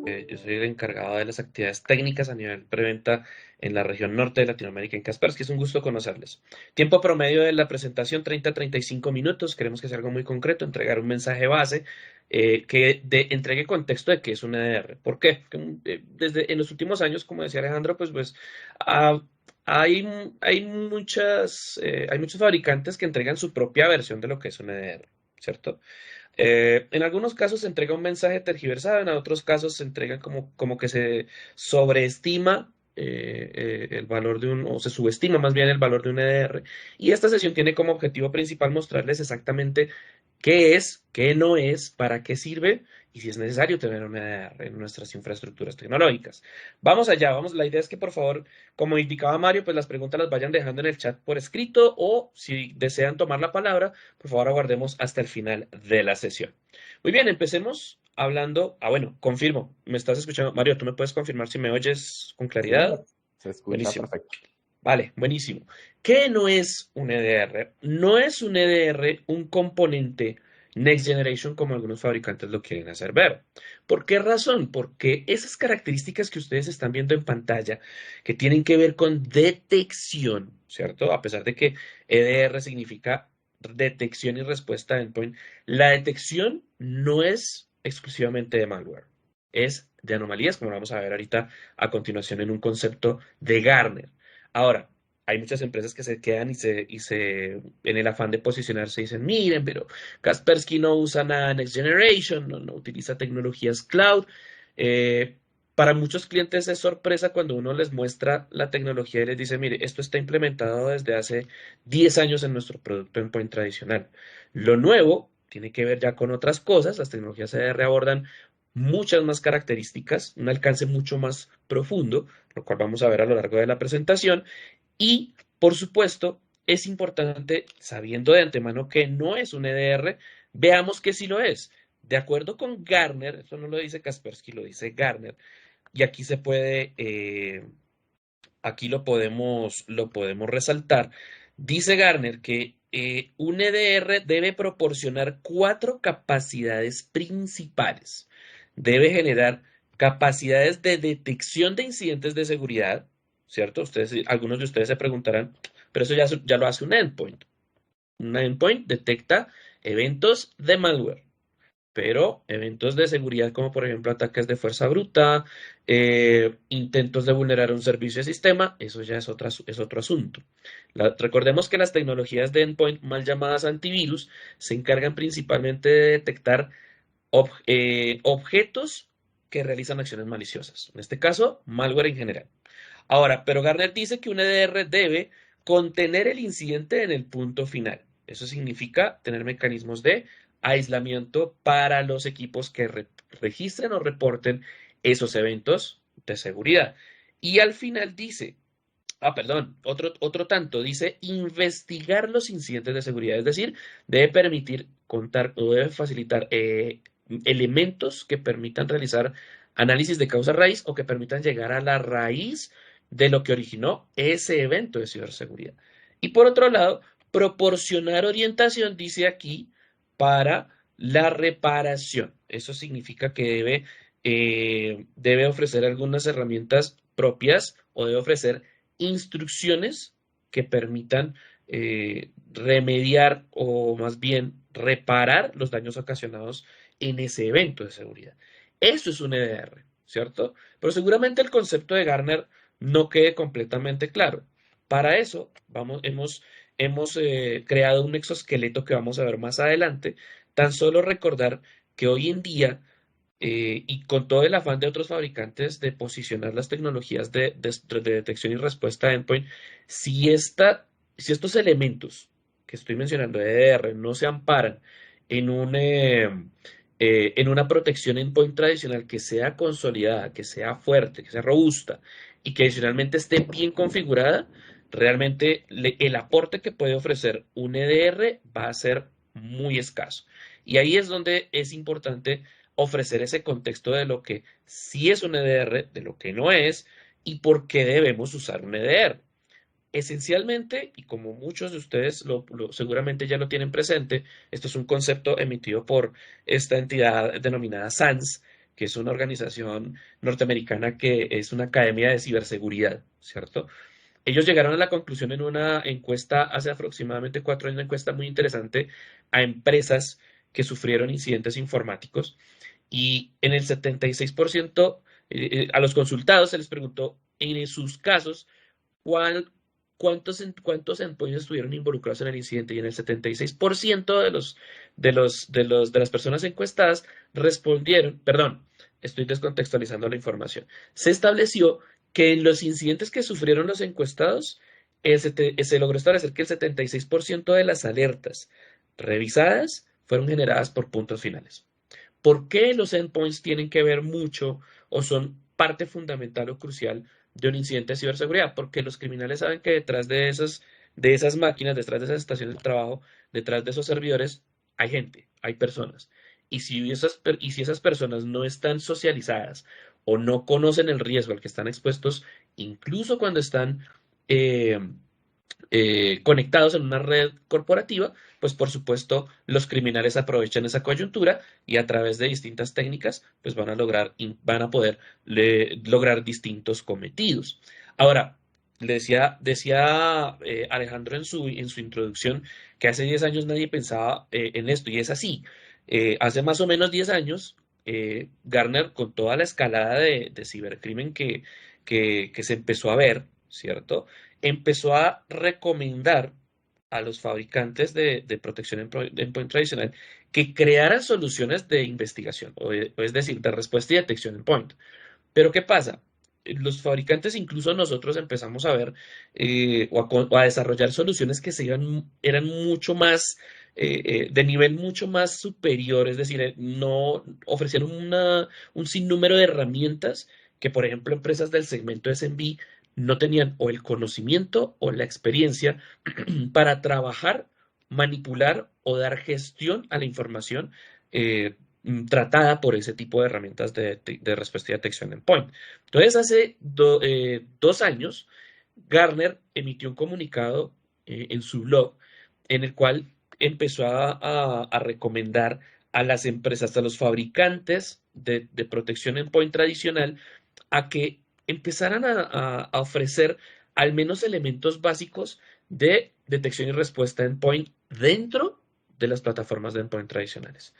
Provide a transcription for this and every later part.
Yo soy el encargado de las actividades técnicas a nivel preventa en la región norte de Latinoamérica, en Kaspersky. Es un gusto conocerles. Tiempo promedio de la presentación, 30 a 35 minutos. Queremos que sea algo muy concreto, entregar un mensaje base entregue contexto de qué es un EDR. ¿Por qué? Porque, desde en los últimos años, como decía Alejandro, pues ah, hay muchos fabricantes que entregan su propia versión de lo que es un EDR, ¿cierto? En algunos casos se entrega un mensaje tergiversado, en otros casos se entrega como que se sobreestima el valor de o se subestima más bien el valor de un EDR. Y esta sesión tiene como objetivo principal mostrarles exactamente qué es, qué no es, para qué sirve y si es necesario tener un EDR en nuestras infraestructuras tecnológicas. Vamos allá, vamos. La idea es que por favor, como indicaba Mario, pues las preguntas las vayan dejando en el chat por escrito o si desean tomar la palabra por favor, aguardemos hasta el final de la sesión. Muy bien, empecemos hablando. Bueno, confirmo. ¿Me estás escuchando? Mario, ¿tú me puedes confirmar si me oyes con Sí, claridad? se escucha Buenísimo. perfecto. Vale, buenísimo. ¿Qué no es un EDR? No es un EDR un componente Next Generation como algunos fabricantes lo quieren hacer ver. ¿Por qué razón? Porque esas características que ustedes están viendo en pantalla, que tienen que ver con detección, ¿cierto? A pesar de que EDR significa detección y respuesta a endpoint, la detección no es exclusivamente de malware, es de anomalías, como lo vamos a ver ahorita a continuación en un concepto de Gartner. Ahora, hay muchas empresas que se quedan en el afán de posicionarse, dicen, miren, pero Kaspersky no usa nada Next Generation, no utiliza tecnologías cloud. Eh, para muchos clientes es sorpresa cuando uno les muestra la tecnología y les dice, mire, esto está implementado desde hace 10 años en nuestro producto endpoint tradicional. Lo nuevo tiene que ver ya con otras cosas, las tecnologías EDR abordan muchas más características, un alcance mucho más profundo, lo cual vamos a ver a lo largo de la presentación. Y, por supuesto, es importante, sabiendo de antemano que no es un EDR, veamos que sí lo es. De acuerdo con Gartner, eso no lo dice Kaspersky, lo dice Gartner, y aquí se puede, aquí lo podemos resaltar. Dice Gartner que un EDR debe proporcionar cuatro capacidades principales. Debe generar capacidades de detección de incidentes de seguridad, ¿cierto? Algunos de ustedes se preguntarán, pero eso ya lo hace un endpoint. Un endpoint detecta eventos de malware, pero eventos de seguridad como por ejemplo ataques de fuerza bruta, intentos de vulnerar un servicio de sistema, eso ya es otro asunto. Recordemos que las tecnologías de endpoint, mal llamadas antivirus, se encargan principalmente de detectar objetos que realizan acciones maliciosas. En este caso, malware en general. Ahora, pero Gartner dice que un EDR debe contener el incidente en el punto final. Eso significa tener mecanismos de aislamiento para los equipos que registren o reporten esos eventos de seguridad. Y al final dice, perdón, otro tanto, dice investigar los incidentes de seguridad, es decir, debe permitir contar o debe facilitar elementos que permitan realizar análisis de causa raíz o que permitan llegar a la raíz de lo que originó ese evento de ciberseguridad. Y por otro lado, proporcionar orientación, dice aquí, para la reparación. Eso significa que debe ofrecer algunas herramientas propias o debe ofrecer instrucciones que permitan remediar o más bien reparar los daños ocasionados en ese evento de seguridad. Eso es un EDR, ¿cierto? Pero seguramente el concepto de Gartner no quede completamente claro. Para eso hemos creado un exoesqueleto que vamos a ver más adelante. Tan solo recordar que hoy en día y con todo el afán de otros fabricantes de posicionar las tecnologías de detección y respuesta a endpoint, si estos elementos que estoy mencionando de EDR no se amparan en en una protección endpoint tradicional que sea consolidada, que sea fuerte, que sea robusta y que adicionalmente esté bien configurada, realmente el aporte que puede ofrecer un EDR va a ser muy escaso. Y ahí es donde es importante ofrecer ese contexto de lo que sí es un EDR, de lo que no es y por qué debemos usar un EDR. Esencialmente, y como muchos de ustedes seguramente ya lo tienen presente, esto es un concepto emitido por esta entidad denominada SANS, que es una organización norteamericana que es una academia de ciberseguridad, ¿cierto? Ellos llegaron a la conclusión en una encuesta hace aproximadamente 4 años, una encuesta muy interesante a empresas que sufrieron incidentes informáticos y en el 76% a los consultados se les preguntó en sus casos cuál, cuántos endpoints estuvieron involucrados en el incidente y en el 76% de las personas encuestadas respondieron, perdón, estoy descontextualizando la información, se estableció que en los incidentes que sufrieron los encuestados se logró establecer que el 76% de las alertas revisadas fueron generadas por puntos finales. ¿Por qué los endpoints tienen que ver mucho o son parte fundamental o crucial de un incidente de ciberseguridad? Porque los criminales saben que detrás de esas máquinas, detrás de esas estaciones de trabajo, detrás de esos servidores, hay gente, hay personas. Y si esas personas no están socializadas o no conocen el riesgo al que están expuestos, incluso cuando están eh, conectados en una red corporativa, pues por supuesto los criminales aprovechan esa coyuntura y a través de distintas técnicas pues van a poder lograr distintos cometidos. Ahora, decía Alejandro en su introducción que hace 10 años nadie pensaba en esto y es así. Hace más o menos 10 años, Gartner, con toda la escalada de cibercrimen que se empezó a ver, ¿cierto? Empezó a recomendar a los fabricantes de protección de endpoint tradicional que crearan soluciones de investigación, es decir, de respuesta y detección endpoint. Pero ¿qué pasa? Los fabricantes, incluso nosotros empezamos a ver o a desarrollar soluciones que eran mucho más, de nivel mucho más superior, es decir, no ofrecieron un sinnúmero de herramientas que, por ejemplo, empresas del segmento SMB no tenían o el conocimiento o la experiencia para trabajar, manipular o dar gestión a la información tratada por ese tipo de herramientas de respuesta y detección endpoint. Entonces, hace 2 años, Gartner emitió un comunicado en su blog en el cual empezó a recomendar a las empresas, a los fabricantes de protección endpoint tradicional, a que empezaran a ofrecer al menos elementos básicos de detección y respuesta endpoint dentro de las plataformas de endpoint tradicionales.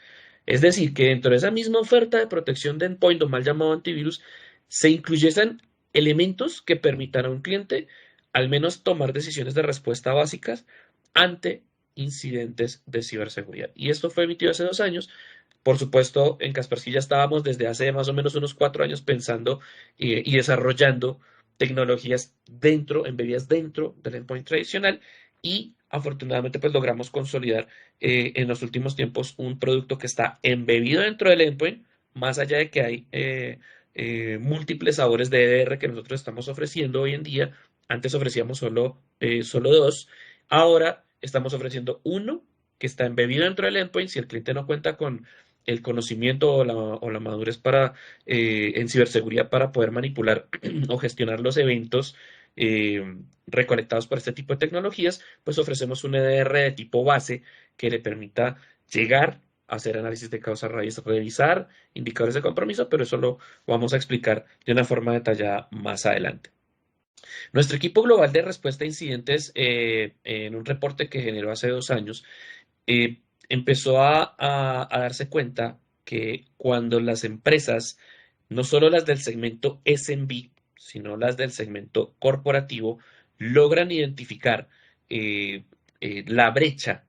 Es decir, que dentro de esa misma oferta de protección de endpoint o mal llamado antivirus, se incluyesen elementos que permitan a un cliente al menos tomar decisiones de respuesta básicas ante incidentes de ciberseguridad. Y esto fue emitido hace 2 años. Por supuesto, en Kaspersky ya estábamos desde hace más o menos unos 4 años pensando y desarrollando tecnologías embebidas dentro del endpoint tradicional y afortunadamente pues logramos consolidar en los últimos tiempos un producto que está embebido dentro del endpoint, más allá de que hay múltiples sabores de EDR que nosotros estamos ofreciendo hoy en día. Antes ofrecíamos solo dos, ahora estamos ofreciendo uno que está embebido dentro del endpoint. Si el cliente no cuenta con el conocimiento o la madurez en ciberseguridad para poder manipular o gestionar los eventos recolectados por este tipo de tecnologías, pues ofrecemos un EDR de tipo base que le permita llegar a hacer análisis de causa raíz, revisar indicadores de compromiso, pero eso lo vamos a explicar de una forma detallada más adelante. Nuestro equipo global de respuesta a incidentes, en un reporte que generó hace 2 años, empezó a darse cuenta que cuando las empresas, no solo las del segmento SMB, sino las del segmento corporativo, logran identificar la brecha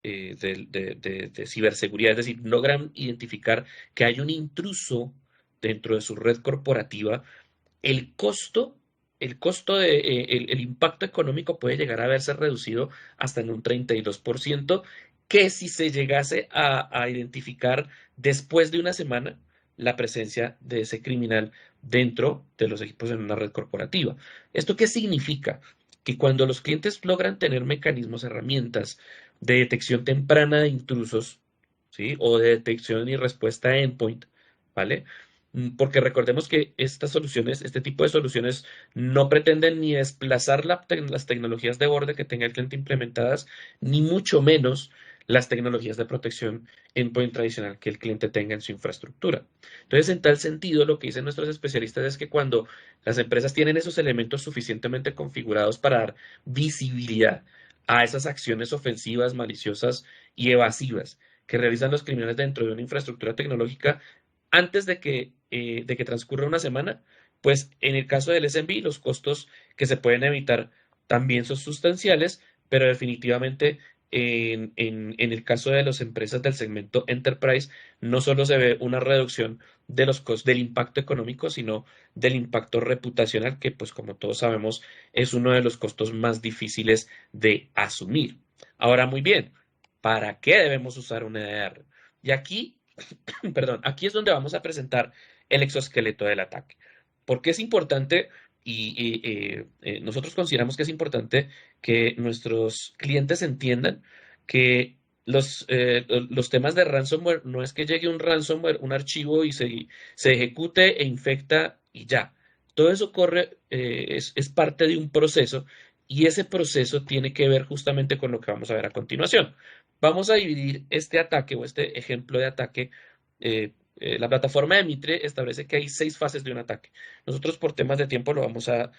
de ciberseguridad, es decir, logran identificar que hay un intruso dentro de su red corporativa, el costo, el impacto económico puede llegar a verse reducido hasta en un 32%, que si se llegase a identificar después de una semana la presencia de ese criminal dentro de los equipos en una red corporativa. ¿Esto qué significa? Que cuando los clientes logran tener mecanismos, herramientas de detección temprana de intrusos, ¿sí? O de detección y respuesta a endpoint, ¿vale? Porque recordemos que estas soluciones, este tipo de soluciones, no pretenden ni desplazar las tecnologías de borde que tenga el cliente implementadas, ni mucho menos las tecnologías de protección endpoint tradicional que el cliente tenga en su infraestructura. Entonces, en tal sentido, lo que dicen nuestros especialistas es que cuando las empresas tienen esos elementos suficientemente configurados para dar visibilidad a esas acciones ofensivas, maliciosas y evasivas que realizan los criminales dentro de una infraestructura tecnológica, antes de que transcurra una semana, pues en el caso del SMB, los costos que se pueden evitar también son sustanciales, pero definitivamente en el caso de las empresas del segmento Enterprise, no solo se ve una reducción de los costos del impacto económico, sino del impacto reputacional, que pues como todos sabemos es uno de los costos más difíciles de asumir. Ahora, muy bien, ¿para qué debemos usar un EDR? Y aquí, perdón, aquí es donde vamos a presentar el exoesqueleto del ataque. ¿Por qué es importante? Nosotros consideramos que es importante que nuestros clientes entiendan que los temas de ransomware no es que llegue un ransomware, un archivo y se ejecute e infecta y ya. Todo eso corre, es parte de un proceso y ese proceso tiene que ver justamente con lo que vamos a ver a continuación. Vamos a dividir este ataque o este ejemplo de ataque. La plataforma de Mitre establece que hay 6 fases de un ataque. Nosotros por temas de tiempo lo vamos a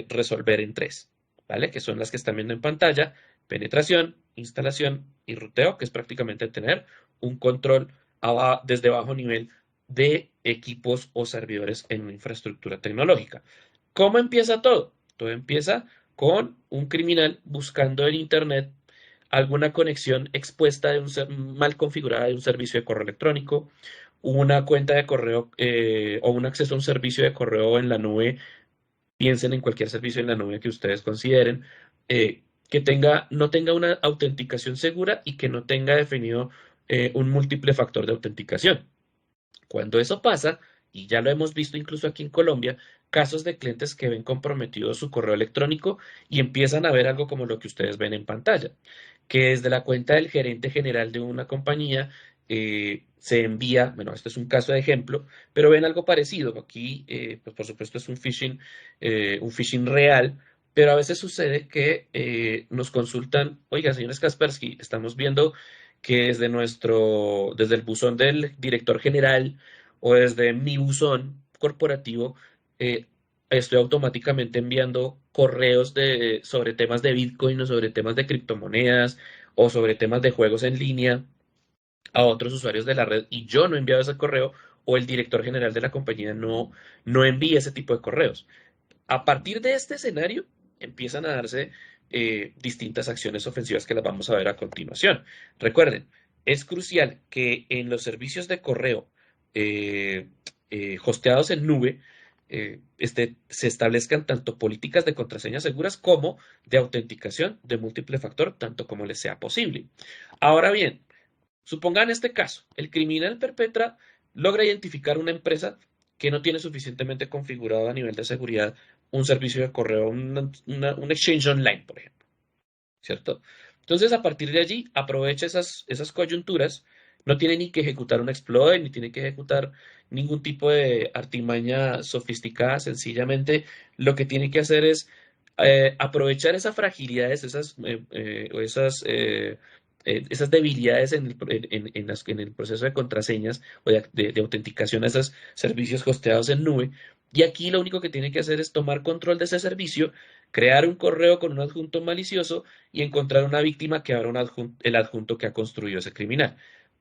resolver en 3, ¿vale? Que son las que están viendo en pantalla: penetración, instalación y ruteo, que es prácticamente tener un control desde bajo nivel de equipos o servidores en una infraestructura tecnológica. ¿Cómo empieza todo? Todo empieza con un criminal buscando en Internet alguna conexión expuesta de mal configurada de un servicio de correo electrónico, una cuenta de correo o un acceso a un servicio de correo en la nube. Piensen en cualquier servicio en la nube que ustedes consideren, que no tenga una autenticación segura y que no tenga definido un múltiple factor de autenticación. Cuando eso pasa, y ya lo hemos visto incluso aquí en Colombia, casos de clientes que ven comprometido su correo electrónico y empiezan a ver algo como lo que ustedes ven en pantalla, que desde la cuenta del gerente general de una compañía se envía, bueno, este es un caso de ejemplo, pero ven algo parecido. Aquí, pues por supuesto es un phishing real, pero a veces sucede que nos consultan: oiga, señores Kaspersky, estamos viendo que desde el buzón del director general o desde mi buzón corporativo, eh, estoy automáticamente enviando correos sobre temas de Bitcoin o sobre temas de criptomonedas o sobre temas de juegos en línea a otros usuarios de la red, y yo no he enviado ese correo, o el director general de la compañía no envía ese tipo de correos. A partir de este escenario empiezan a darse distintas acciones ofensivas que las vamos a ver a continuación. Recuerden, es crucial que en los servicios de correo eh, hosteados en nube se establezcan tanto políticas de contraseñas seguras como de autenticación de múltiple factor, tanto como les sea posible. Ahora bien, supongan este caso: el criminal logra identificar una empresa que no tiene suficientemente configurado a nivel de seguridad un servicio de correo, un exchange online, por ejemplo, ¿cierto? Entonces, a partir de allí, aprovecha esas coyunturas. No tiene ni que ejecutar un exploit, ni tiene que ejecutar ningún tipo de artimaña sofisticada. Sencillamente, lo que tiene que hacer es aprovechar esas fragilidades, esas debilidades en el proceso de contraseñas o de autenticación a esos servicios hosteados en nube. Y aquí lo único que tiene que hacer es tomar control de ese servicio, crear un correo con un adjunto malicioso y encontrar una víctima que abra el adjunto que ha construido ese criminal.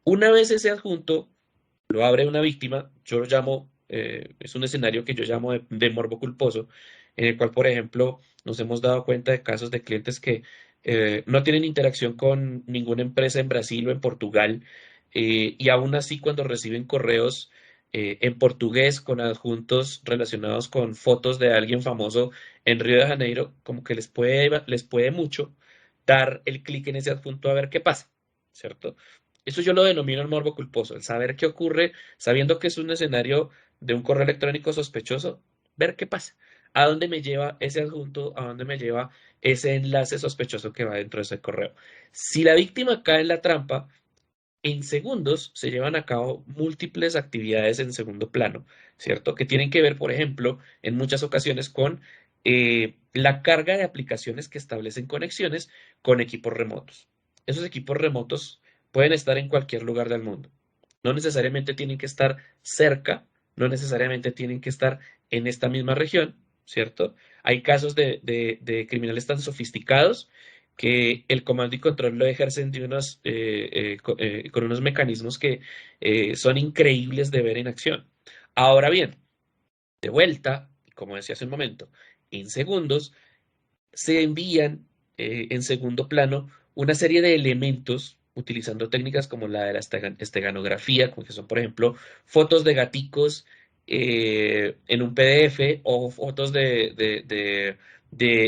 Una vez ese adjunto lo abre una víctima, yo lo llamo, es un escenario que yo llamo de morbo culposo, en el cual, por ejemplo, nos hemos dado cuenta de casos de clientes que no tienen interacción con ninguna empresa en Brasil o en Portugal, y aún así cuando reciben correos en portugués con adjuntos relacionados con fotos de alguien famoso en Río de Janeiro, como que les puede mucho dar el clic en ese adjunto a ver qué pasa, ¿cierto? Eso yo lo denomino el morbo culposo, el saber qué ocurre, sabiendo que es un escenario de un correo electrónico sospechoso, ver qué pasa, a dónde me lleva ese adjunto, a dónde me lleva ese enlace sospechoso que va dentro de ese correo. Si la víctima cae en la trampa, en segundos se llevan a cabo múltiples actividades en segundo plano, ¿cierto? Que tienen que ver, por ejemplo, en muchas ocasiones con la carga de aplicaciones que establecen conexiones con equipos remotos. esos equipos remotos pueden estar en cualquier lugar del mundo. No necesariamente tienen que estar cerca, no necesariamente tienen que estar en esta misma región, ¿cierto? Hay casos de criminales tan sofisticados que el comando y control lo ejercen con unos mecanismos que son increíbles de ver en acción. Ahora bien, de vuelta, como decía hace un momento, en segundos, se envían en segundo plano una serie de elementos utilizando técnicas como la de la esteganografía, como que son, por ejemplo, fotos de gaticos en un PDF o fotos de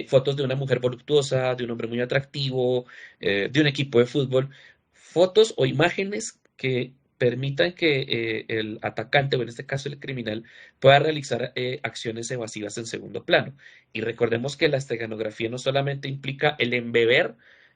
fotos de una mujer voluptuosa, de un hombre muy atractivo, de un equipo de fútbol, fotos o imágenes que permitan que el atacante, o en este caso el criminal, pueda realizar acciones evasivas en segundo plano. Y recordemos que la esteganografía no solamente implica el embeber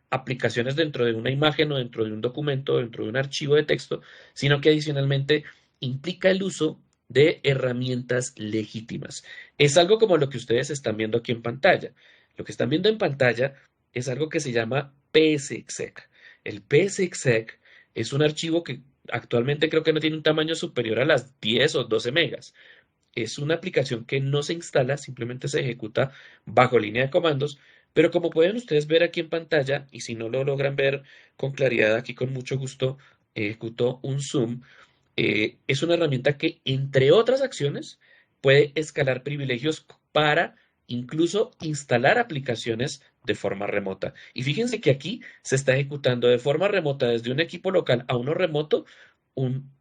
aplicaciones dentro de una imagen o dentro de un documento, dentro de un archivo de texto, sino que adicionalmente implica el uso de herramientas legítimas. Es algo como lo que ustedes están viendo aquí en pantalla. Lo que están viendo en pantalla es algo que se llama PSExec. El PSExec es un archivo que actualmente creo que no tiene un tamaño superior a las 10 o 12 megas. Es una aplicación que no se instala, simplemente se ejecuta bajo línea de comandos, pero como pueden ustedes ver aquí en pantalla, y si no lo logran ver con claridad, aquí con mucho gusto ejecuto un zoom, es una herramienta que, entre otras acciones, puede escalar privilegios para incluso instalar aplicaciones de forma remota. Y fíjense que aquí se está ejecutando de forma remota desde un equipo local a uno remoto un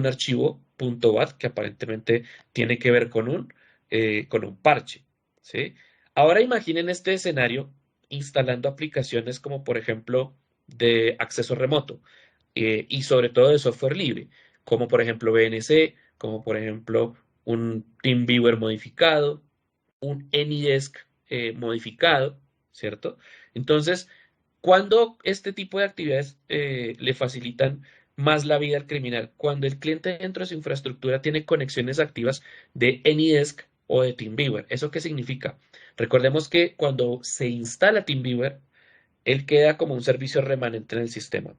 archivo .bat que aparentemente tiene que ver con un parche, ¿sí? Ahora imaginen este escenario instalando aplicaciones como por ejemplo de acceso remoto y sobre todo de software libre, como por ejemplo VNC, como por ejemplo un TeamViewer modificado, un AnyDesk modificado, ¿cierto? Entonces, cuando este tipo de actividades le facilitan más la vida al criminal, cuando el cliente dentro de su infraestructura tiene conexiones activas de AnyDesk o de TeamViewer. ¿Eso qué significa? Recordemos que cuando se instala TeamViewer, él queda como un servicio remanente en el sistema.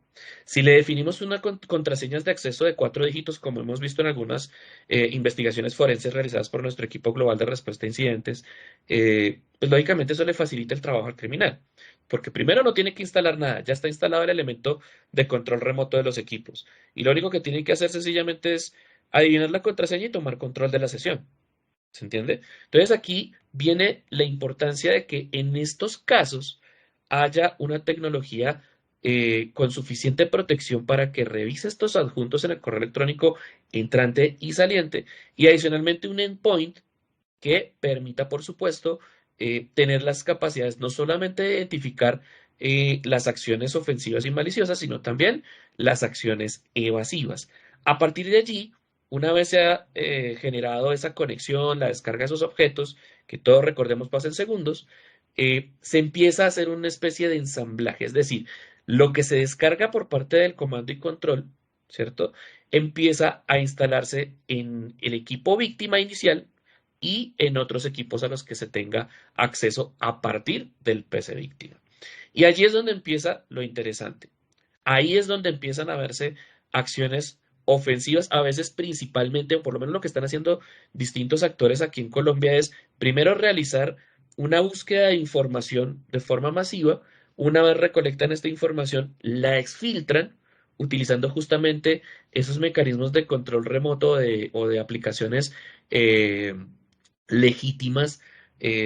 Si le definimos una contraseñas de acceso de 4 dígitos, como hemos visto en algunas investigaciones forenses realizadas por nuestro equipo global de respuesta a incidentes, pues lógicamente eso le facilita el trabajo al criminal, porque primero no tiene que instalar nada, ya está instalado el elemento de control remoto de los equipos, y lo único que tiene que hacer sencillamente es adivinar la contraseña y tomar control de la sesión. ¿Se entiende? Entonces aquí viene la importancia de que en estos casos haya una tecnología con suficiente protección para que revise estos adjuntos en el correo electrónico entrante y saliente y adicionalmente un endpoint que permita, por supuesto, tener las capacidades no solamente de identificar las acciones ofensivas y maliciosas, sino también las acciones evasivas. A partir de allí, una vez se ha generado esa conexión, la descarga de esos objetos, que todos recordemos pasa en segundos, se empieza a hacer una especie de ensamblaje, es decir, lo que se descarga por parte del comando y control, ¿cierto? Empieza a instalarse en el equipo víctima inicial y en otros equipos a los que se tenga acceso a partir del PC víctima. Y allí es donde empieza lo interesante. Ahí es donde empiezan a verse acciones ofensivas, a veces principalmente, o por lo menos lo que están haciendo distintos actores aquí en Colombia es primero realizar una búsqueda de información de forma masiva. Una vez recolectan esta información, la exfiltran utilizando justamente esos mecanismos de control remoto o de aplicaciones eh, legítimas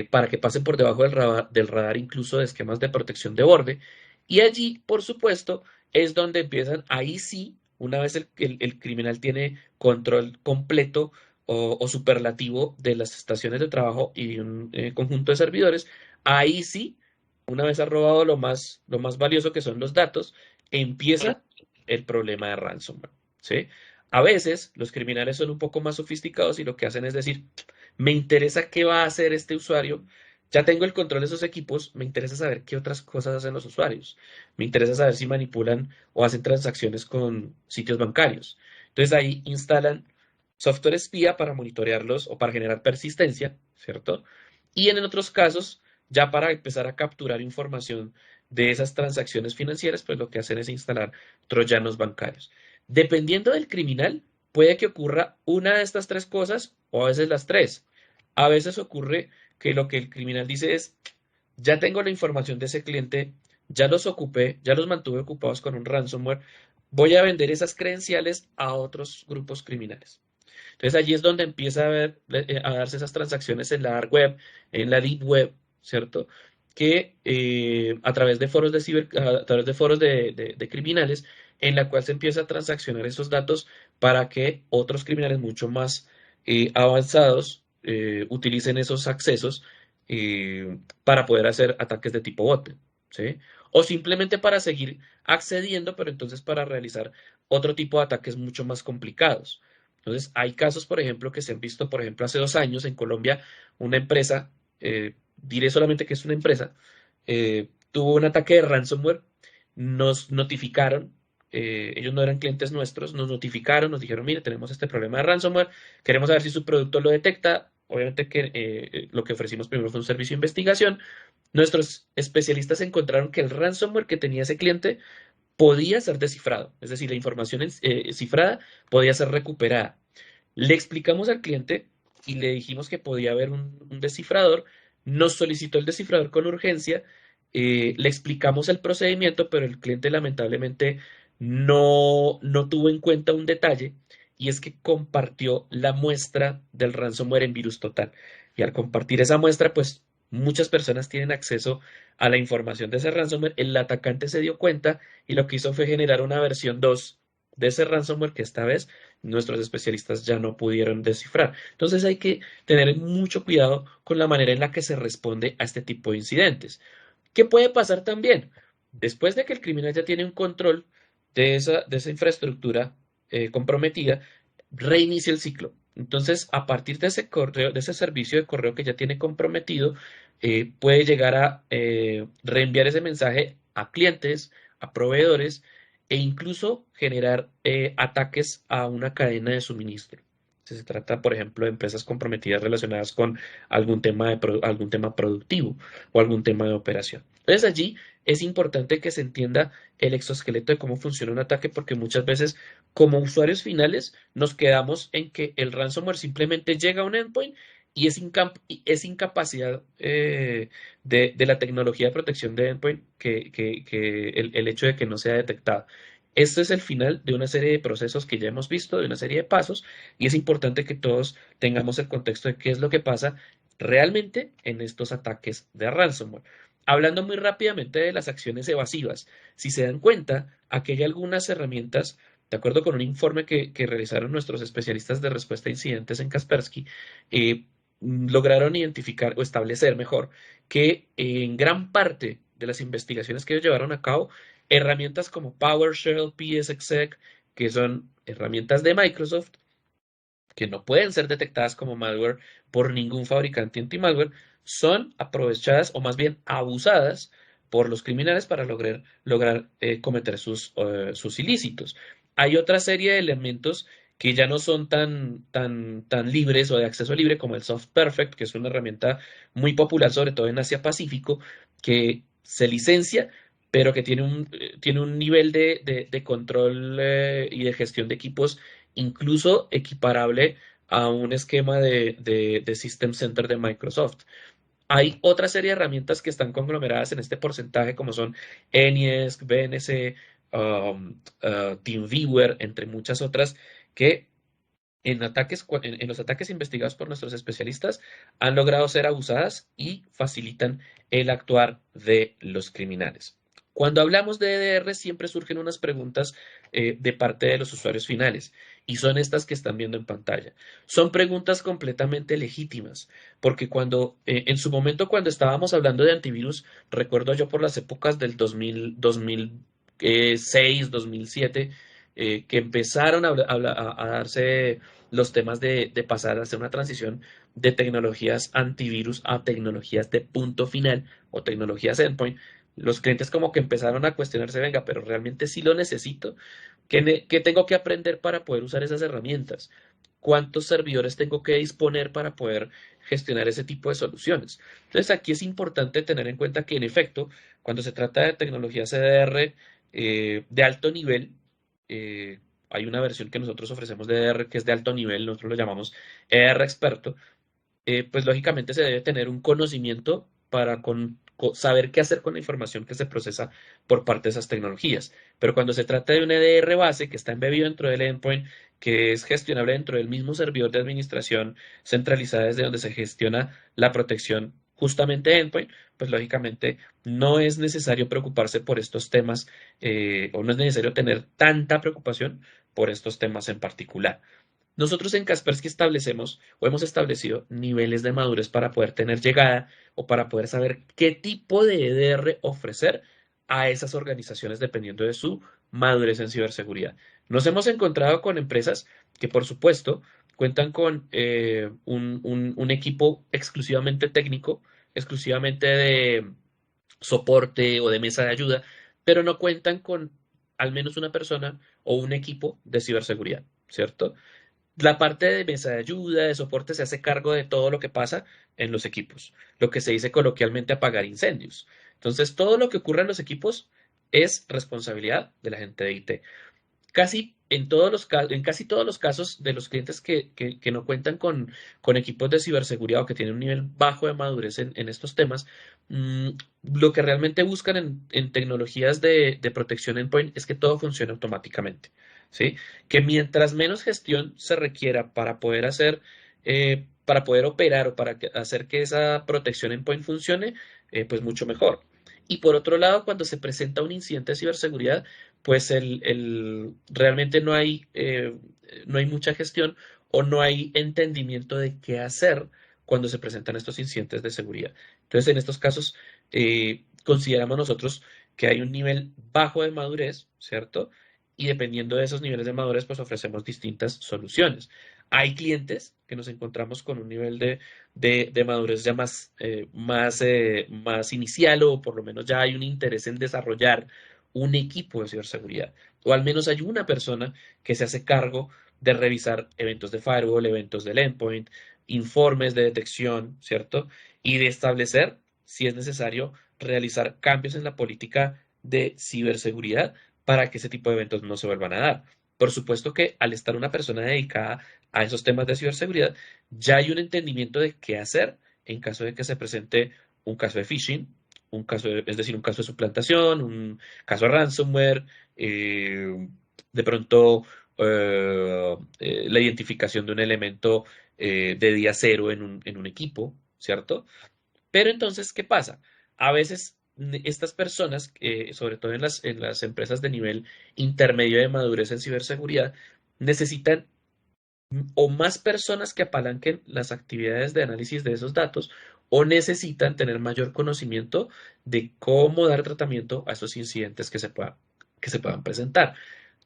para que pasen por debajo del radar incluso de esquemas de protección de borde. Y allí, por supuesto, es donde empiezan, ahí sí, una vez el criminal tiene control completo o superlativo de las estaciones de trabajo y de un conjunto de servidores, ahí sí, una vez ha robado lo más valioso que son los datos, empieza el problema de ransomware, ¿sí? A veces los criminales son un poco más sofisticados y lo que hacen es decir, me interesa qué va a hacer este usuario. Ya tengo el control de esos equipos, me interesa saber qué otras cosas hacen los usuarios. Me interesa saber si manipulan o hacen transacciones con sitios bancarios. Entonces ahí instalan software espía para monitorearlos o para generar persistencia, ¿cierto? Y en otros casos, ya para empezar a capturar información de esas transacciones financieras, pues lo que hacen es instalar troyanos bancarios. Dependiendo del criminal, puede que ocurra una de estas tres cosas o a veces las tres. A veces ocurre que lo que el criminal dice es, ya tengo la información de ese cliente, ya los ocupé, ya los mantuve ocupados con un ransomware, voy a vender esas credenciales a otros grupos criminales. Entonces allí es donde empieza a darse esas transacciones en la dark web, en la deep web, ¿cierto? Que a través de foros a través de foros de criminales, en la cual se empieza a transaccionar esos datos para que otros criminales mucho más avanzados utilicen esos accesos para poder hacer ataques de tipo bot, ¿sí? O simplemente para seguir accediendo, pero entonces para realizar otro tipo de ataques mucho más complicados. Entonces, hay casos, por ejemplo, que se han visto, por ejemplo, hace 2 años en Colombia, una empresa, diré solamente que es una empresa, tuvo un ataque de ransomware, nos notificaron, ellos no eran clientes nuestros, nos notificaron, nos dijeron, mire, tenemos este problema de ransomware, queremos saber si su producto lo detecta. Obviamente que lo que ofrecimos primero fue un servicio de investigación. Nuestros especialistas encontraron que el ransomware que tenía ese cliente podía ser descifrado, es decir, la información cifrada podía ser recuperada. Le explicamos al cliente y le dijimos que podía haber un descifrador, nos solicitó el descifrador con urgencia, le explicamos el procedimiento, pero el cliente lamentablemente no tuvo en cuenta un detalle y es que compartió la muestra del ransomware en virus total. Y al compartir esa muestra, pues muchas personas tienen acceso a la información de ese ransomware. El atacante se dio cuenta y lo que hizo fue generar una versión 2 de ese ransomware que esta vez nuestros especialistas ya no pudieron descifrar. Entonces hay que tener mucho cuidado con la manera en la que se responde a este tipo de incidentes. ¿Qué puede pasar también? Después de que el criminal ya tiene un control de esa infraestructura comprometida, reinicia el ciclo. Entonces, a partir de ese correo, de ese servicio de correo que ya tiene comprometido, puede llegar a reenviar ese mensaje a clientes, a proveedores e incluso generar ataques a una cadena de suministro. Si se trata, por ejemplo, de empresas comprometidas relacionadas con algún tema productivo o algún tema de operación. Entonces allí es importante que se entienda el exoesqueleto de cómo funciona un ataque porque muchas veces como usuarios finales nos quedamos en que el ransomware simplemente llega a un endpoint y es incapacidad de la tecnología de protección de endpoint que el hecho de que no sea detectado. Este es el final de una serie de procesos que ya hemos visto, de una serie de pasos, y es importante que todos tengamos el contexto de qué es lo que pasa realmente en estos ataques de ransomware. Hablando muy rápidamente de las acciones evasivas, si se dan cuenta, aquí hay algunas herramientas, de acuerdo con un informe que realizaron nuestros especialistas de respuesta a incidentes en Kaspersky, lograron identificar o establecer mejor que en gran parte de las investigaciones que ellos llevaron a cabo, herramientas como PowerShell, PSExec, que son herramientas de Microsoft, que no pueden ser detectadas como malware por ningún fabricante anti-malware, son aprovechadas o más bien abusadas por los criminales para lograr cometer sus ilícitos. Hay otra serie de elementos que ya no son tan libres o de acceso libre como el Soft Perfect, que es una herramienta muy popular, sobre todo en Asia Pacífico, que se licencia, pero que tiene un nivel de control y de gestión de equipos incluso equiparable a un esquema de System Center de Microsoft. Hay otra serie de herramientas que están conglomeradas en este porcentaje, como son Anydesk, BNC, TeamViewer, entre muchas otras, que en los ataques investigados por nuestros especialistas han logrado ser abusadas y facilitan el actuar de los criminales. Cuando hablamos de EDR siempre surgen unas preguntas de parte de los usuarios finales y son estas que están viendo en pantalla. Son preguntas completamente legítimas porque en su momento cuando estábamos hablando de antivirus, recuerdo yo por las épocas del 2006, 2007, que empezaron a darse los temas de pasar a hacer una transición de tecnologías antivirus a tecnologías de punto final o tecnologías endpoint, los clientes como que empezaron a cuestionarse, venga, pero realmente sí lo necesito. ¿Qué tengo que aprender para poder usar esas herramientas? cuántos servidores tengo que disponer para poder gestionar ese tipo de soluciones. Entonces, aquí es importante tener en cuenta que, en efecto, cuando se trata de tecnología CDR de alto nivel, hay una versión que nosotros ofrecemos de EDR que es de alto nivel, nosotros lo llamamos EDR experto, pues lógicamente se debe tener un conocimiento para saber qué hacer con la información que se procesa por parte de esas tecnologías. Pero cuando se trata de un EDR base que está embebido dentro del endpoint, que es gestionable dentro del mismo servidor de administración centralizada desde donde se gestiona la protección justamente de endpoint, pues lógicamente no es necesario preocuparse por estos temas o no es necesario tener tanta preocupación por estos temas en particular. Nosotros en Kaspersky establecemos o hemos establecido niveles de madurez para poder tener llegada o para poder saber qué tipo de EDR ofrecer a esas organizaciones dependiendo de su madurez en ciberseguridad. Nos hemos encontrado con empresas que, por supuesto, cuentan con un equipo exclusivamente técnico, exclusivamente de soporte o de mesa de ayuda, pero no cuentan con al menos una persona o un equipo de ciberseguridad, ¿cierto? La parte de mesa de ayuda, de soporte, se hace cargo de todo lo que pasa en los equipos, lo que se dice coloquialmente apagar incendios. Entonces, todo lo que ocurre en los equipos es responsabilidad de la gente de IT. En casi todos los casos de los clientes que no cuentan con equipos de ciberseguridad o que tienen un nivel bajo de madurez en estos temas, mm, lo que realmente buscan en tecnologías de protección endpoint es que todo funcione automáticamente, ¿sí? Que mientras menos gestión se requiera para poder para poder operar o para hacer que esa protección endpoint funcione, pues mucho mejor. Y por otro lado, cuando se presenta un incidente de ciberseguridad, pues realmente no hay mucha gestión o no hay entendimiento de qué hacer cuando se presentan estos incidentes de seguridad. Entonces, en estos casos, consideramos nosotros que hay un nivel bajo de madurez, ¿cierto? Y dependiendo de esos niveles de madurez, pues ofrecemos distintas soluciones. Hay clientes que nos encontramos con un nivel de madurez ya más inicial o por lo menos ya hay un interés en desarrollar un equipo de ciberseguridad, o al menos hay una persona que se hace cargo de revisar eventos de firewall, eventos del endpoint, informes de detección, ¿cierto? Y de establecer, si es necesario, realizar cambios en la política de ciberseguridad para que ese tipo de eventos no se vuelvan a dar. Por supuesto que al estar una persona dedicada a esos temas de ciberseguridad, ya hay un entendimiento de qué hacer en caso de que se presente un caso de phishing, es decir, un caso de suplantación, un caso de ransomware, de pronto la identificación de un elemento de día cero en un equipo, ¿cierto? Pero entonces, ¿qué pasa? A veces estas personas, sobre todo en las empresas de nivel intermedio de madurez en ciberseguridad, necesitan o más personas que apalanquen las actividades de análisis de esos datos o necesitan tener mayor conocimiento de cómo dar tratamiento a esos incidentes que se puedan presentar.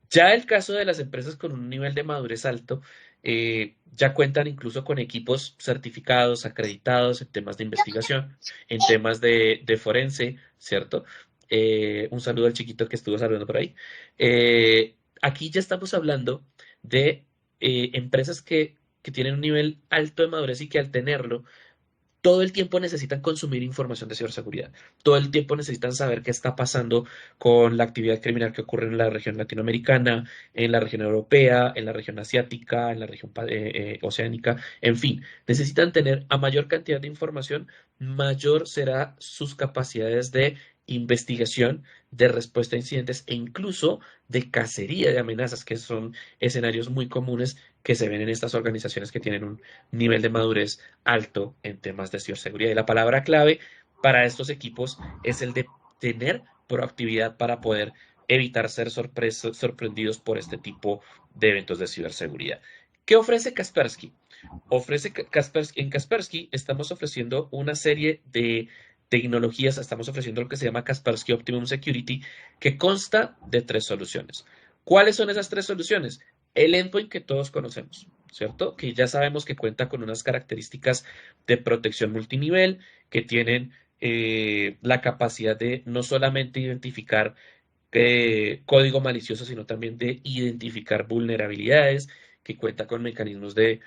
Ya el caso de las empresas con un nivel de madurez alto, ya cuentan incluso con equipos certificados, acreditados en temas de investigación, en temas de forense, ¿cierto? Un saludo al chiquito que estuvo saludando por ahí. Aquí ya estamos hablando de empresas que tienen un nivel alto de madurez y que al tenerlo todo el tiempo necesitan consumir información de ciberseguridad. Todo el tiempo necesitan saber qué está pasando con la actividad criminal que ocurre en la región latinoamericana, en la región europea, en la región asiática, en la región oceánica, en fin, necesitan tener a mayor cantidad de información, mayor será sus capacidades de investigación, de respuesta a incidentes e incluso de cacería de amenazas, que son escenarios muy comunes que se ven en estas organizaciones que tienen un nivel de madurez alto en temas de ciberseguridad. Y la palabra clave para estos equipos es el de tener proactividad para poder evitar ser sorprendidos por este tipo de eventos de ciberseguridad. ¿Qué ofrece Kaspersky? En Kaspersky estamos ofreciendo una serie de tecnologías, estamos ofreciendo lo que se llama Kaspersky Optimum Security, que consta de tres soluciones. ¿Cuáles son esas tres soluciones? El endpoint que todos conocemos, ¿cierto? Que ya sabemos que cuenta con unas características de protección multinivel, que tienen la capacidad de no solamente identificar código malicioso, sino también de identificar vulnerabilidades, que cuenta con mecanismos de,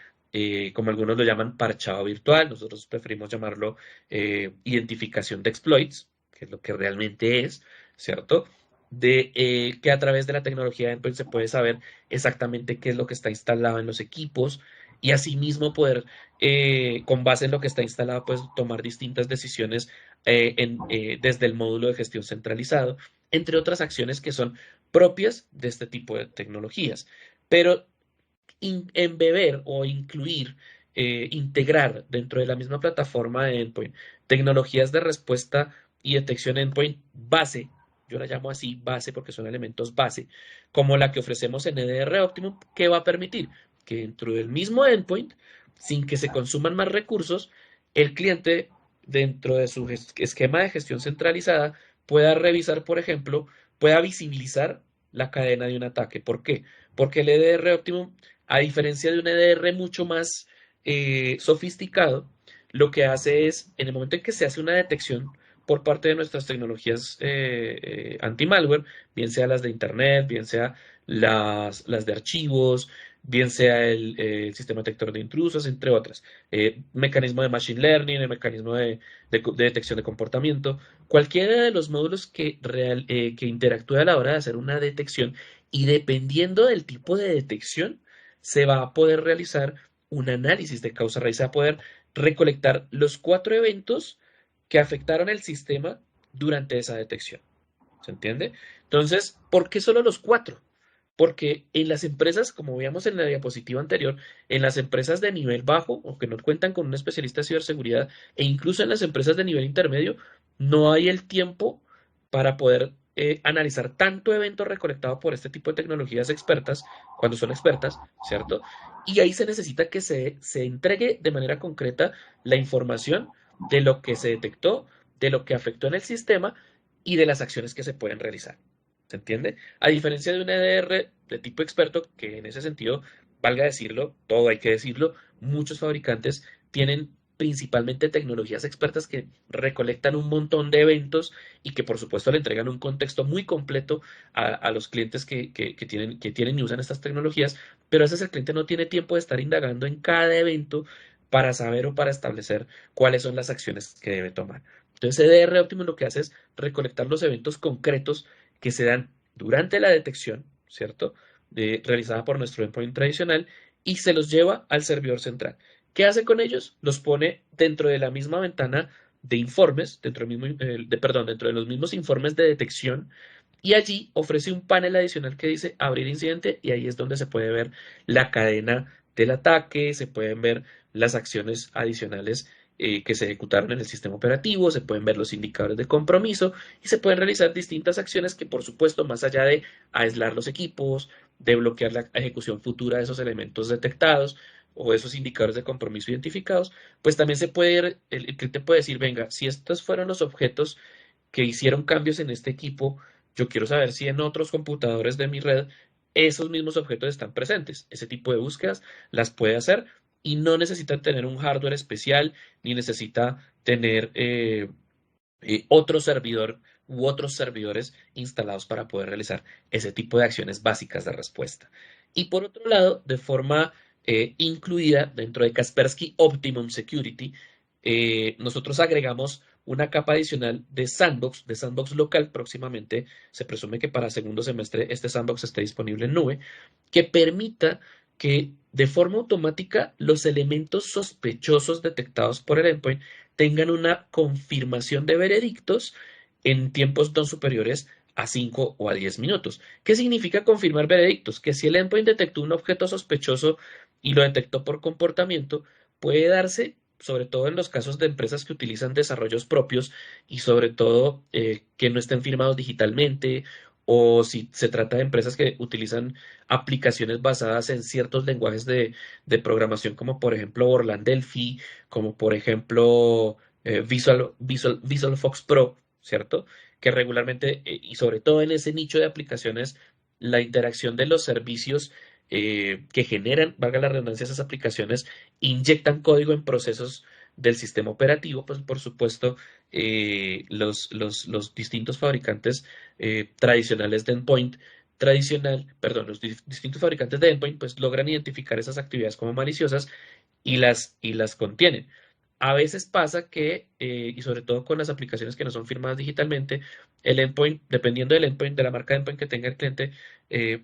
como algunos lo llaman, parchado virtual. Nosotros preferimos llamarlo identificación de exploits, que es lo que realmente es, ¿cierto? Que a través de la tecnología de endpoint se puede saber exactamente qué es lo que está instalado en los equipos y asimismo poder, con base en lo que está instalado, pues tomar distintas decisiones desde el módulo de gestión centralizado, entre otras acciones que son propias de este tipo de tecnologías. Pero embeber o incluir, integrar dentro de la misma plataforma de endpoint tecnologías de respuesta y detección endpoint base, yo la llamo así base porque son elementos base, como la que ofrecemos en EDR Optimum, que va a permitir que dentro del mismo endpoint, sin que se consuman más recursos, el cliente dentro de su esquema de gestión centralizada pueda revisar, por ejemplo, pueda visibilizar la cadena de un ataque. ¿Por qué? Porque el EDR Optimum, a diferencia de un EDR mucho más sofisticado, lo que hace es, en el momento en que se hace una detección por parte de nuestras tecnologías anti-malware, bien sea las de Internet, bien sea las de archivos, bien sea el sistema detector de intrusos, entre otras, mecanismo de machine learning, el mecanismo de detección de comportamiento, cualquiera de los módulos que interactúe a la hora de hacer una detección y dependiendo del tipo de detección, se va a poder realizar un análisis de causa raíz, se va a poder recolectar los 4 eventos que afectaron el sistema durante esa detección. ¿Se entiende? Entonces, ¿por qué solo los 4? Porque en las empresas, como veíamos en la diapositiva anterior, en las empresas de nivel bajo o que no cuentan con un especialista de ciberseguridad e incluso en las empresas de nivel intermedio, no hay el tiempo para poder analizar tanto evento recolectado por este tipo de tecnologías expertas, cuando son expertas, ¿cierto? Y ahí se necesita que se entregue de manera concreta la información de lo que se detectó, de lo que afectó en el sistema y de las acciones que se pueden realizar. ¿Se entiende? A diferencia de un EDR de tipo experto, que en ese sentido, valga decirlo, todo hay que decirlo, muchos fabricantes tienen principalmente tecnologías expertas que recolectan un montón de eventos y que por supuesto le entregan un contexto muy completo a los clientes que tienen y usan estas tecnologías, pero a veces el cliente no tiene tiempo de estar indagando en cada evento para saber o para establecer cuáles son las acciones que debe tomar. Entonces, EDR Optimum lo que hace es recolectar los eventos concretos que se dan durante la detección, ¿cierto? Realizada por nuestro endpoint tradicional y se los lleva al servidor central. ¿Qué hace con ellos? Los pone dentro de la misma ventana de informes, dentro de los mismos informes de detección y allí ofrece un panel adicional que dice abrir incidente y ahí es donde se puede ver la cadena del ataque, se pueden ver las acciones adicionales que se ejecutaron en el sistema operativo, se pueden ver los indicadores de compromiso y se pueden realizar distintas acciones que, por supuesto, más allá de aislar los equipos, de bloquear la ejecución futura de esos elementos detectados o esos indicadores de compromiso identificados, pues también el cliente puede decir, venga, si estos fueron los objetos que hicieron cambios en este equipo, yo quiero saber si en otros computadores de mi red esos mismos objetos están presentes. Ese tipo de búsquedas las puede hacer y no necesita tener un hardware especial ni necesita tener otro servidor u otros servidores instalados para poder realizar ese tipo de acciones básicas de respuesta. Y por otro lado, de forma incluida dentro de Kaspersky Optimum Security, nosotros agregamos una capa adicional de sandbox local. Próximamente se presume que para segundo semestre este sandbox esté disponible en nube, que permita que de forma automática los elementos sospechosos detectados por el endpoint tengan una confirmación de veredictos en tiempos no superiores a 5 o a 10 minutos. ¿Qué significa confirmar veredictos? Que si el endpoint detectó un objeto sospechoso y lo detectó por comportamiento, puede darse, sobre todo en los casos de empresas que utilizan desarrollos propios y sobre todo que no estén firmados digitalmente o si se trata de empresas que utilizan aplicaciones basadas en ciertos lenguajes de programación como por ejemplo Borland Delphi, como por ejemplo Visual Fox Pro, ¿cierto? Que regularmente, y sobre todo en ese nicho de aplicaciones, la interacción de los servicios que generan, valga la redundancia, esas aplicaciones, inyectan código en procesos del sistema operativo, pues por supuesto, los distintos fabricantes tradicionales de endpoint tradicional, perdón, los distintos fabricantes de endpoint pues logran identificar esas actividades como maliciosas y las contienen. A veces pasa que, y sobre todo con las aplicaciones que no son firmadas digitalmente, el endpoint, dependiendo del endpoint, de la marca de endpoint que tenga el cliente,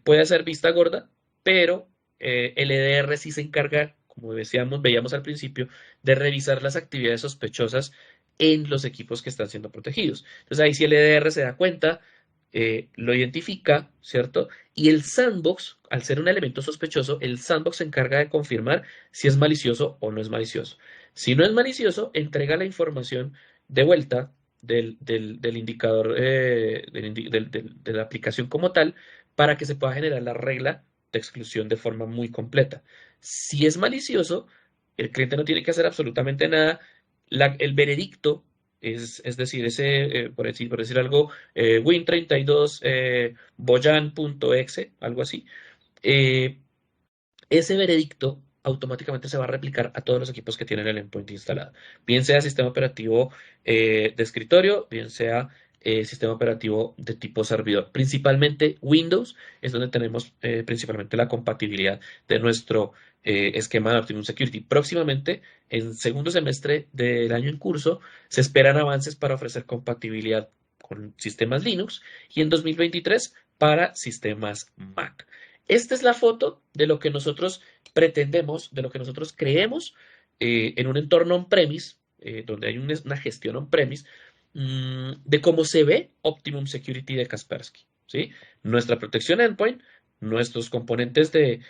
puede ser vista gorda, pero el EDR sí se encarga, como decíamos, veíamos al principio, de revisar las actividades sospechosas en los equipos que están siendo protegidos. Entonces ahí sí el EDR se da cuenta, lo identifica, ¿cierto? Y el sandbox, al ser un elemento sospechoso, el sandbox se encarga de confirmar si es malicioso o no es malicioso. Si no es malicioso, entrega la información de vuelta del indicador de la aplicación como tal para que se pueda generar la regla de exclusión de forma muy completa. Si es malicioso, el cliente no tiene que hacer absolutamente nada. El veredicto, es decir, por decir algo, Win32 Boyan.exe, algo así, eh, ese veredicto automáticamente se va a replicar a todos los equipos que tienen el endpoint instalado, bien sea sistema operativo de escritorio, bien sea sistema operativo de tipo servidor. Principalmente Windows es donde tenemos principalmente la compatibilidad de nuestro esquema de Optimum Security. Próximamente, en segundo semestre del año en curso, se esperan avances para ofrecer compatibilidad con sistemas Linux y en 2023 para sistemas Mac. Esta es la foto de lo que nosotros pretendemos, de lo que nosotros creemos en un entorno on-premise, donde hay una gestión on-premise, de cómo se ve Optimum Security de Kaspersky, ¿sí? Nuestra protección endpoint, nuestros componentes de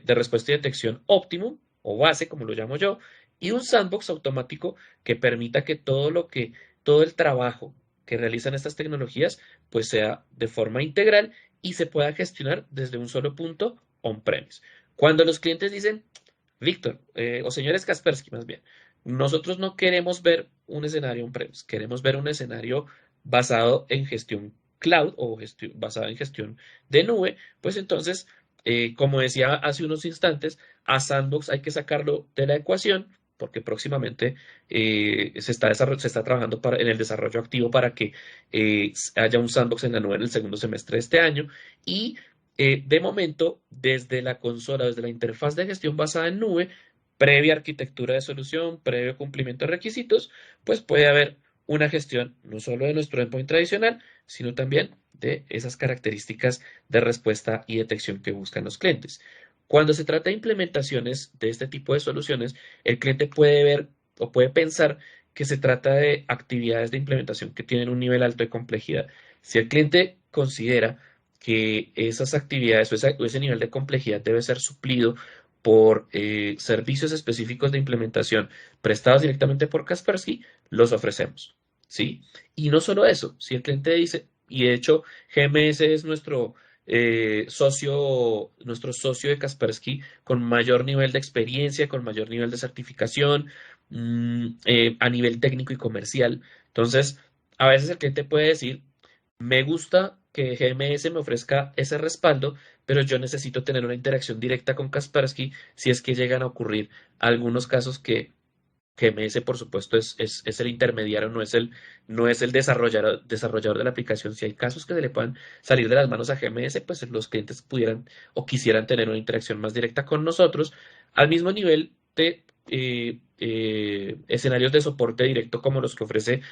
respuesta y detección Optimum, o base, como lo llamo yo, y un sandbox automático que permita que todo el trabajo que realizan estas tecnologías, pues sea de forma integral y se pueda gestionar desde un solo punto on-premise. Cuando los clientes dicen, Víctor, o señores Kaspersky más bien, nosotros no queremos ver un escenario on-premise, queremos ver un escenario basado en gestión cloud o basado en gestión de nube, pues entonces, como decía hace unos instantes, a Sandbox hay que sacarlo de la ecuación porque próximamente se está trabajando en el desarrollo activo para que haya un sandbox en la nube en el segundo semestre de este año y de momento, desde la consola, desde la interfaz de gestión basada en nube, previa arquitectura de solución, previo cumplimiento de requisitos, pues puede haber una gestión no solo de nuestro endpoint tradicional, sino también de esas características de respuesta y detección que buscan los clientes. Cuando se trata de implementaciones de este tipo de soluciones, el cliente puede ver o puede pensar que se trata de actividades de implementación que tienen un nivel alto de complejidad. Si el cliente considera que esas actividades o ese nivel de complejidad debe ser suplido por servicios específicos de implementación prestados directamente por Kaspersky, los ofrecemos, ¿sí? Y no solo eso, si el cliente dice, y de hecho GMS es nuestro socio de Kaspersky con mayor nivel de experiencia, con mayor nivel de certificación, a nivel técnico y comercial. Entonces, a veces el cliente puede decir, me gusta que GMS me ofrezca ese respaldo, pero yo necesito tener una interacción directa con Kaspersky si es que llegan a ocurrir algunos casos que GMS, por supuesto, es el intermediario, no es el desarrollador de la aplicación. Si hay casos que se le puedan salir de las manos a GMS, pues los clientes pudieran o quisieran tener una interacción más directa con nosotros, al mismo nivel de escenarios de soporte directo como los que ofrece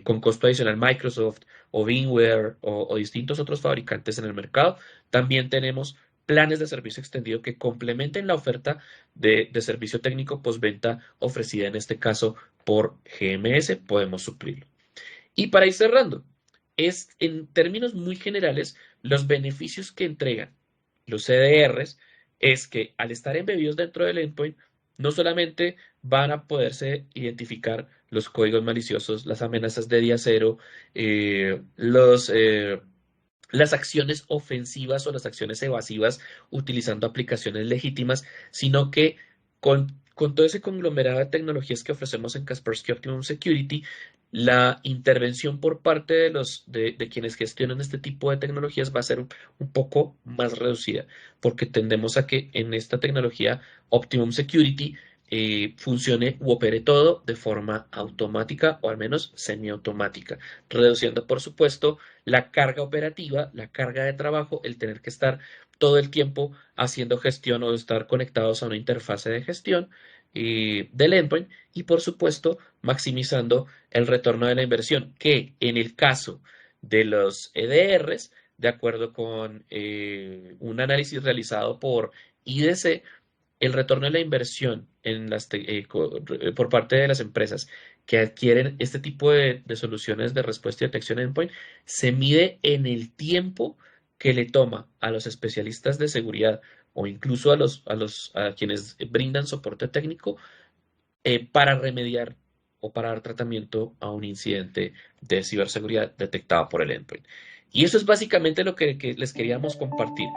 con costo adicional Microsoft o VMware o distintos otros fabricantes en el mercado. También tenemos planes de servicio extendido que complementen la oferta de servicio técnico postventa ofrecida en este caso por GMS, podemos suplirlo. Y para ir cerrando, en términos muy generales, los beneficios que entregan los CDRs es que al estar embebidos dentro del endpoint, no solamente van a poderse identificar los códigos maliciosos, las amenazas de día cero, las acciones ofensivas o las acciones evasivas utilizando aplicaciones legítimas, sino que con todo ese conglomerado de tecnologías que ofrecemos en Kaspersky Optimum Security, la intervención por parte de quienes gestionan este tipo de tecnologías va a ser un poco más reducida, porque tendemos a que en esta tecnología Optimum Security funcione u opere todo de forma automática o al menos semiautomática, reduciendo por supuesto la carga operativa, la carga de trabajo, el tener que estar todo el tiempo haciendo gestión o estar conectados a una interfase de gestión del endpoint y por supuesto maximizando el retorno de la inversión, que en el caso de los EDRs, de acuerdo con un análisis realizado por IDC, el retorno de la inversión por parte de las empresas que adquieren este tipo de soluciones de respuesta y detección endpoint se mide en el tiempo que le toma a los especialistas de seguridad o incluso a quienes brindan soporte técnico para remediar o para dar tratamiento a un incidente de ciberseguridad detectado por el endpoint. Y eso es básicamente lo que les queríamos compartir.